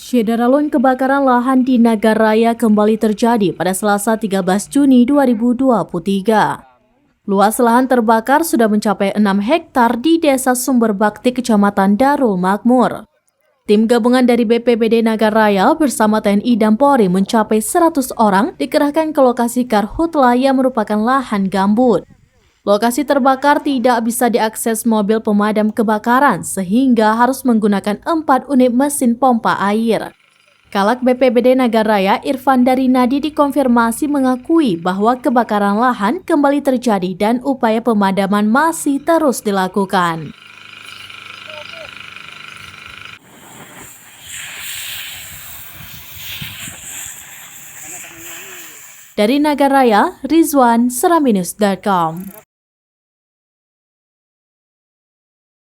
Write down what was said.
Syederalun kebakaran lahan di Nagaraya kembali terjadi pada Selasa 13 Juni 2023. Luas lahan terbakar sudah mencapai 6 hektar di Desa Sumber Bakti, Kecamatan Darul Makmur. Tim gabungan dari BPBD Nagaraya bersama TNI dan Polri mencapai 100 orang dikerahkan ke lokasi karhutla yang merupakan lahan gambut. Lokasi terbakar tidak bisa diakses mobil pemadam kebakaran sehingga harus menggunakan 4 unit mesin pompa air. Kalak BPBD Nagaraya Irfan Darinadi dikonfirmasi mengakui bahwa kebakaran lahan kembali terjadi dan upaya pemadaman masih terus dilakukan. Dari Nagaraya, Rizwan, Seraminus.com.